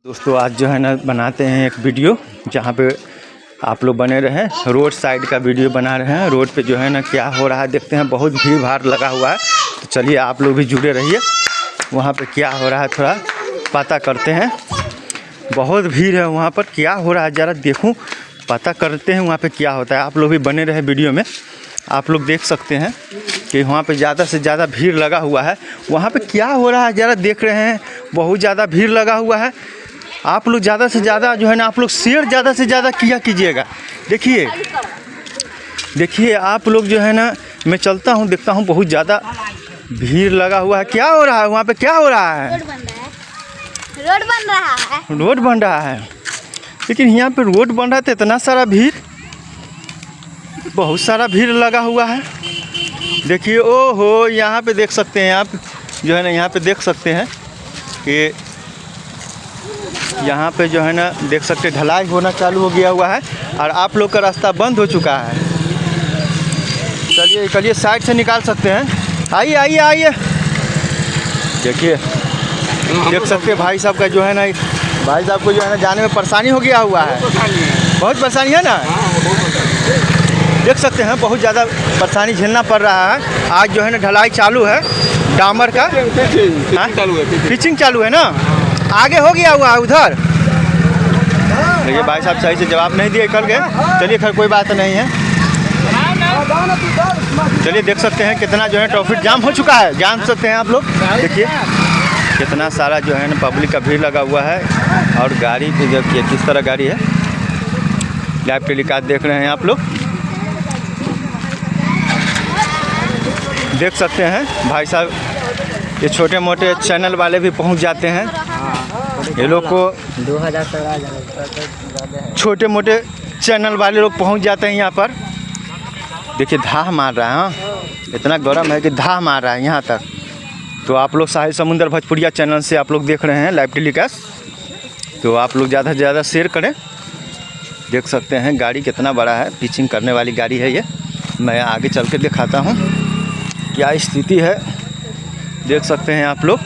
दोस्तों आज जो है ना बनाते हैं एक वीडियो जहाँ पे आप लोग बने रहें। रोड साइड का वीडियो बना रहे हैं। रोड पे जो है ना क्या हो रहा है देखते हैं। बहुत भीड़ भाड़ लगा हुआ है, तो चलिए आप लोग भी जुड़े रहिए। वहाँ पे क्या हो रहा है थोड़ा पता करते हैं। बहुत भीड़ है वहाँ पर, क्या हो रहा है ज़रा देखूँ, पता करते हैं वहाँ पे क्या होता है। आप लोग भी बने रहे वीडियो में। आप लोग देख सकते हैं कि वहाँ पे ज़्यादा से ज़्यादा भीड़ लगा हुआ है। वहाँ पे क्या हो रहा है ज़रा देख रहे हैं। बहुत ज़्यादा भीड़ लगा हुआ है। आप लोग ज़्यादा से ज़्यादा जो है ना आप लोग शेयर ज़्यादा से ज़्यादा किया कीजिएगा। देखिए आप लोग जो है ना, मैं चलता हूँ देखता हूँ बहुत ज़्यादा भीड़ लगा हुआ है। क्या हो रहा है वहाँ पे, क्या हो रहा है? रोड बन रहा है। लेकिन यहाँ पे रोड बन रहा है तो इतना सारा भीड़, बहुत सारा भीड़ लगा हुआ है। देखिए ओहो, यहाँ पे देख सकते हैं आप जो है ना, यहाँ पे देख सकते हैं कि यहाँ पे जो है ना देख सकते हैं ढलाई होना चालू हो गया हुआ है और आप लोग का रास्ता बंद हो चुका है। चलिए साइड से निकाल सकते हैं। आइए आइए आइए। देखिए देख सकते हैं भाई साहब का जो है ना, भाई साहब को जो है ना जाने में परेशानी हो गया हुआ है। बहुत परेशानी है ना, देख सकते हैं बहुत ज़्यादा परेशानी झेलना पड़ रहा है। आज जो है ना ढलाई चालू है, डामर का पिचिंग चालू है ना। आगे हो गया हुआ है उधर। देखिए भाई साहब सही से जवाब नहीं दिए कल गए। चलिए खैर कोई बात नहीं है। चलिए देख सकते हैं कितना जो है ट्रैफिक जाम हो चुका है, जान सकते हैं आप लोग। देखिए कितना सारा जो है ना पब्लिक का भीड़ लगा हुआ है। और गाड़ी भी देखिए किस तरह गाड़ी है। लाइव टेलीकास्ट देख रहे हैं आप लोग, देख सकते हैं। भाई साहब ये छोटे मोटे चैनल वाले भी पहुंच जाते हैं। ये लोग को 2000 छोटे मोटे चैनल वाले लोग पहुंच जाते हैं यहाँ पर। देखिए धाह मार रहा है, हाँ इतना गर्म है कि धाह मार रहा है यहाँ तक। तो आप लोग साहिल समुंदर भोजपुरिया चैनल से आप लोग देख रहे हैं लाइव टेलीकास्ट, तो आप लोग ज़्यादा से ज़्यादा शेयर करें। देख सकते हैं गाड़ी कितना बड़ा है, पिचिंग करने वाली गाड़ी है ये। मैं आगे चल के दिखाता हूँ क्या स्थिति है, देख सकते हैं आप लोग।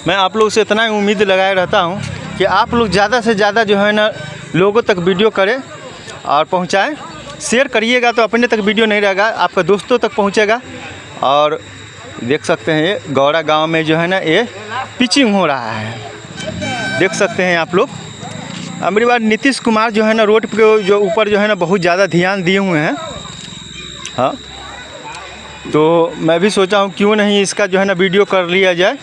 मैं आप लोग से इतना ही उम्मीद लगाए रहता हूँ कि आप लोग ज़्यादा से ज़्यादा जो है ना लोगों तक वीडियो करें और पहुँचाएं। शेयर करिएगा तो अपने तक वीडियो नहीं रहेगा, आपका दोस्तों तक पहुँचेगा। और देख सकते हैं ये गौरा गांव में जो है ना ये पिचिंग हो रहा है, देख सकते हैं आप लोग। अगली बार नीतीश कुमार जो है ना रोड के जो ऊपर जो है ना बहुत ज़्यादा ध्यान दिए हुए हैं। हाँ तो मैं भी सोचा हूँ क्यों नहीं इसका जो है ना वीडियो कर लिया जाए।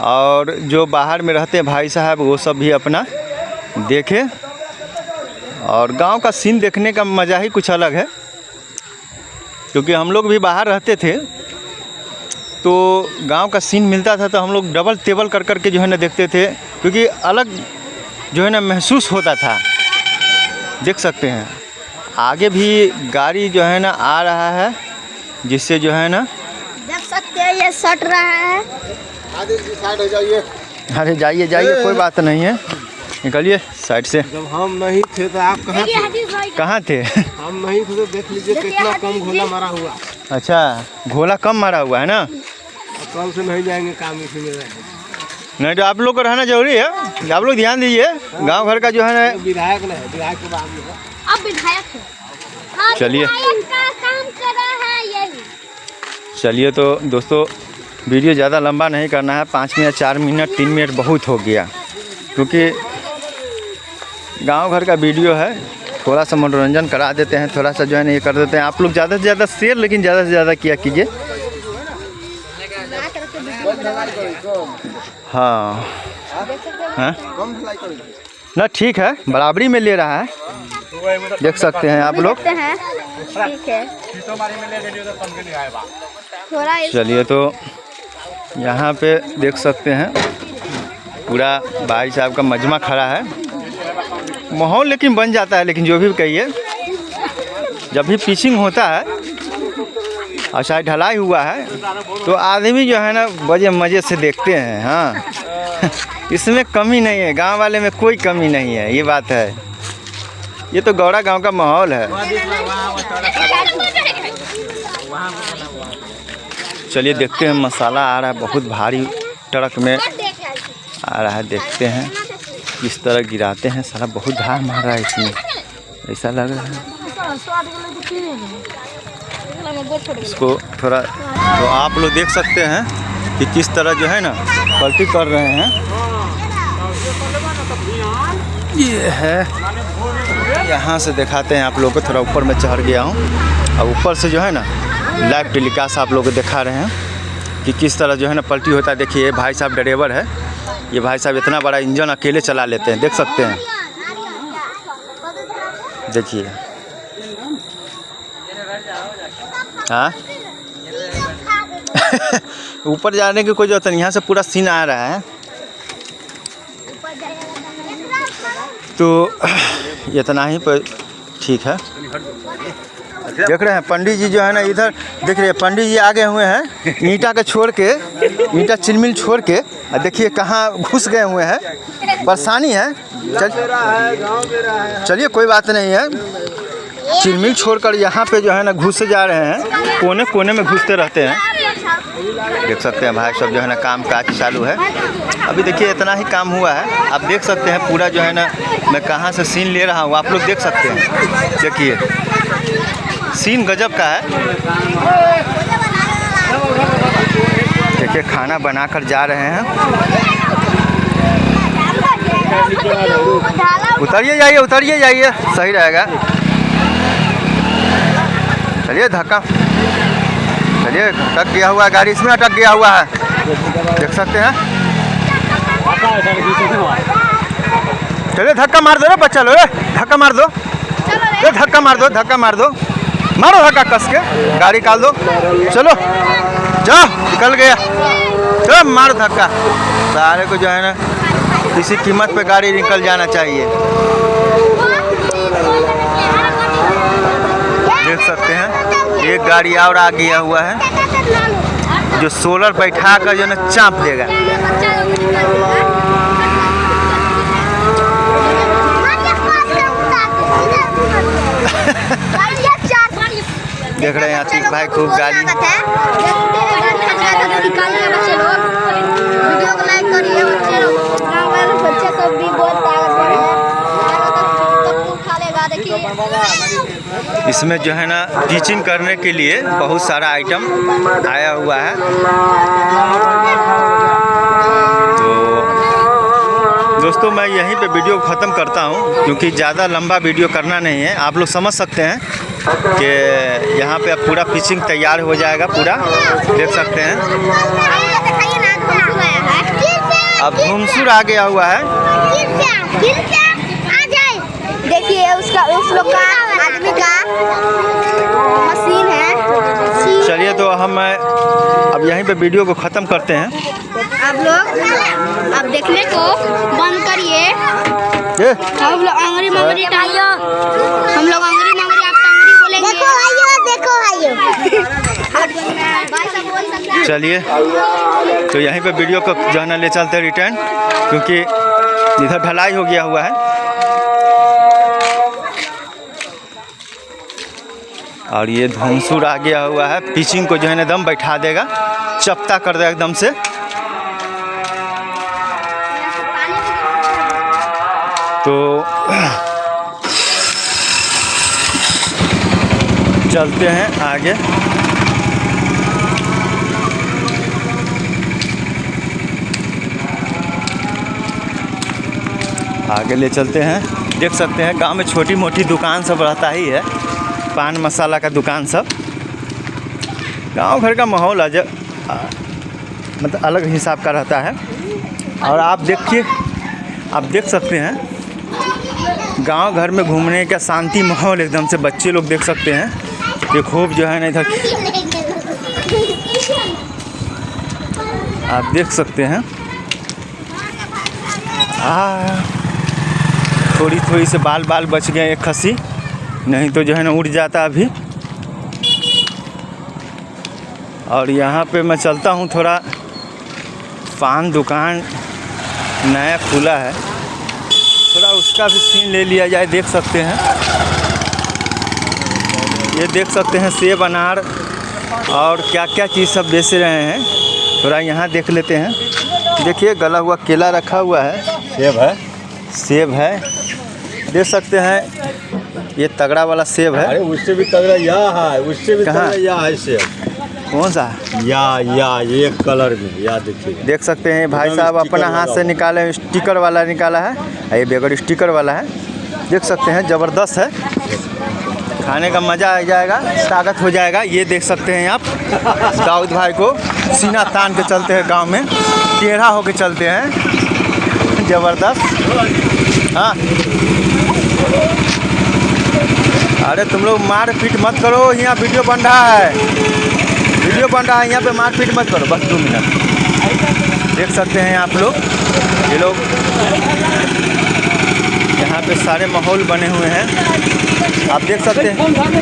और जो बाहर में रहते हैं भाई साहब वो सब भी अपना देखें। और गांव का सीन देखने का मज़ा ही कुछ अलग है, क्योंकि हम लोग भी बाहर रहते थे तो गांव का सीन मिलता था तो हम लोग डबल टेबल कर कर के जो है ना देखते थे, क्योंकि अलग जो है ना महसूस होता था। देख सकते हैं आगे भी गाड़ी जो है ना आ रहा है, जिससे जो है ना देख सकते हैं ये सट रहा है। आगे की साइड हो जाइए। अरे जाइए जाइए कोई बात नहीं है, निकलिए साइड से। जब हम नहीं थे तो आप कहाँ थे? कहाँ थे? हम नहीं थे तो देख लीजिए कितना कम घोला मारा हुआ। अच्छा घोला कम मारा हुआ है ना। कल से नहीं जाएंगे काम इसी में रहेंगे। नहीं तो आप लोग को रहना जरूरी है, आप लोग ध्यान दीजिए। गांव घर का जो है ना विधायक नहीं है, विधायक के बाद में है। अब विधायक है। हाँ, चलिए विधायक का काम कर रहा है यही। चलिए तो दोस्तों वीडियो ज़्यादा लंबा नहीं करना है। 5 मिनट 4 मिनट 3 मिनट बहुत हो गया, क्योंकि गांव घर का वीडियो है। थोड़ा सा मनोरंजन करा देते हैं, थोड़ा सा जो है ना ये कर देते हैं। आप लोग ज़्यादा से ज़्यादा शेयर, लेकिन ज़्यादा से ज़्यादा किया कीजिए। हाँ हाँ ना ठीक है, बराबरी में ले रहा है, देख सकते हैं आप लोग। ठीक है थोड़ा। चलिए तो यहाँ पे देख सकते हैं पूरा भाई साहब का मजमा खड़ा है। माहौल लेकिन बन जाता है, लेकिन जो भी कहिए जब भी पिचिंग होता है और शायद ढलाई हुआ है तो आदमी जो है ना बड़े मज़े से देखते हैं। हाँ इसमें कमी नहीं है, गांव वाले में कोई कमी नहीं है, ये बात है। ये तो गौरा गांव का माहौल है। चलिए देखते हैं, मसाला आ रहा है बहुत भारी ट्रक में। आ रहा है, देखते हैं किस तरह गिराते हैं। साला बहुत धार मार रहा है इसमें, ऐसा लग रहा है इसको थोड़ा। तो आप लोग देख सकते हैं कि किस तरह जो है ना पलटी कर रहे हैं। ये है, यहाँ से दिखाते हैं आप लोग को। थोड़ा ऊपर में चढ़ गया हूँ और ऊपर से जो है ना लाइव टेलीकास्ट आप लोग को दिखा रहे हैं कि किस तरह जो है ना पलटी होता है। देखिए भाई साहब ड्राइवर है, ये भाई साहब इतना बड़ा इंजन अकेले चला लेते हैं, देख सकते हैं। देखिए हाँ ऊपर जाने की कोई जरूरत नहीं, यहाँ से पूरा सीन आ रहा है। तो इतना ही पर ठीक है। देख रहे हैं पंडित जी जो है ना इधर, देख रहे हैं पंडित जी आगे हुए हैं ईंटा के छोड़ के, ईंटा चिलमिल छोड़ के। और देखिए कहाँ घुस गए हुए हैं, परेशानी है। चलिए कोई बात नहीं है, चिलमिल छोड़कर यहाँ पे जो है ना घुस जा रहे हैं, कोने कोने में घुसते रहते हैं। देख सकते हैं भाई सब जो है ना काम काज चालू है। अभी देखिए इतना ही काम हुआ है, आप देख सकते हैं पूरा जो है ना मैं कहाँ से सीन ले रहा हूँ, आप लोग देख सकते हैं। देखिए सीन गजब का है। देखिए खाना बनाकर जा रहे हैं। उतरिए जाइए, उतरिए जाइए, सही रहेगा। चलिए धक्का, चलिए अटक गया हुआ है गाड़ी, इसमें अटक गया हुआ है, देख सकते हैं। चलिए धक्का मार दो रे बच्चा लो, धक्का मार दो, धक्का मार दो, धक्का मार दो, मारो धक्का कस के, गाड़ी निकाल दो। चलो जाओ, निकल गया, चलो मारो धक्का। सारे को जो है ना किसी कीमत पे गाड़ी निकल जाना चाहिए। देख सकते हैं एक गाड़ी और आ गया हुआ है जो सोलर बैठा कर जो ना चाँप देगा। देख रहे हैं आतिक भाई खूब गाड़ी। इसमें जो है ना टीचिंग करने के लिए बहुत सारा आइटम आया हुआ है। तो दोस्तों मैं यहीं पे वीडियो ख़त्म करता हूं, क्योंकि ज़्यादा लंबा वीडियो करना नहीं है। आप लोग समझ सकते हैं कि यहाँ पे अब पूरा पिचिंग तैयार हो जाएगा, पूरा देख सकते हैं। अब धुमसुर आ गया हुआ है। देखिए उसका, उस लोग का आदमी का मशीन है। चलिए तो हम अब यहीं पे वीडियो को ख़त्म करते हैं। आप लोग अब देखने को बंद करिए। हम लोग अंगरी मंगरी टाइयो, हम लोग अंगरी मंगरी, आप अंगरी बोलेंगे। देखो आइयो, देखो आइयो। चलिए तो यहीं पे वीडियो को जो है ना ले चलते हैं रिटर्न, क्योंकि इधर ढलाई हो गया हुआ है। और ये धुमसुर आ गया हुआ है, पिचिंग को जो है ना एकदम बैठा देगा, चपटा कर देगा एकदम से। तो चलते हैं आगे। आगे ले चलते हैं। देख सकते हैं गांव में छोटी मोटी दुकान सब रहता ही है, पान मसाला का दुकान सब। गांव घर का माहौल मतलब अलग हिसाब का रहता है। और आप देखिए, आप देख सकते हैं गांव घर में घूमने का शांति माहौल एकदम से। बच्चे लोग देख सकते हैं ये खूब जो है ना इधर, आप देख सकते हैं। थोड़ी थोड़ी से बाल बाल बच गए, एक खसी, नहीं तो जो है ना उड़ जाता अभी। और यहाँ पे मैं चलता हूँ थोड़ा, पान दुकान नया खुला है, थोड़ा उसका भी सीन ले लिया जाए। देख सकते हैं, ये देख सकते हैं सेब अनार और क्या क्या चीज़ सब बेच रहे हैं। थोड़ा यहाँ देख लेते हैं, देखिए गला हुआ केला रखा हुआ है, सेब है, देख सकते हैं ये तगड़ा वाला सेब है। अरे उससे भी तगड़ा है, उससे भी कहाँ? तगड़ा है सेब। कौन सा? ये कलर में या देखिए, देख सकते हैं भाई साहब अपना हाथ से निकाले, स्टिकर वाला निकाला है, ये बगैर स्टिकर वाला है। देख सकते हैं ज़बरदस्त है, खाने का मज़ा आ जाएगा, ताकत हो जाएगा। ये देख सकते हैं आप दाऊद भाई को सीना तान के चलते हैं, गांव में टेढ़ा होके चलते हैं, ज़बरदस्त। हाँ अरे तुम लोग मार पीट मत करो, यहाँ वीडियो बन रहा है, वीडियो बन रहा है, यहाँ पे मार पीट मत करो, बस 2 मिनट। देख सकते हैं आप लोग, ये लोग यहाँ पे सारे माहौल बने हुए हैं, आप देख सकते हैं।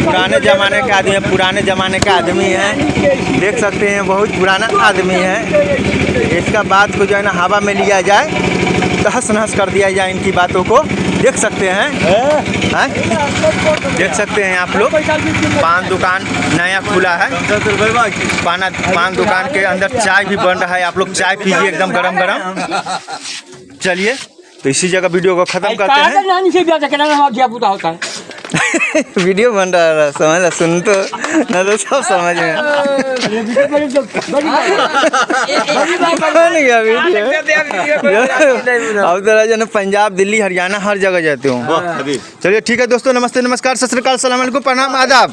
पुराने ज़माने के आदमी हैं, पुराने ज़माने के आदमी हैं, देख सकते हैं बहुत पुराना आदमी है। इसका बात को जो है ना हवा में लिया जाए, तहस नहस कर दिया जाए इनकी बातों को। देख सकते हैं, देख सकते हैं आप लोग, पान दुकान नया खुला है, पान दुकान के अंदर चाय भी बन रहा है, आप लोग चाय पीजिए एकदम गरम गरम। चलिए तो इसी जगह वीडियो को ख़त्म करते हैं। वीडियो बन रहा है, समझ सुन तो ना तो सब समझ में अब तो जो पंजाब दिल्ली हरियाणा हर जगह जाते हूँ। चलिए ठीक है दोस्तों, नमस्ते नमस्कार सत श्री अकाल सलाम अलैकुम प्रणाम आदाब।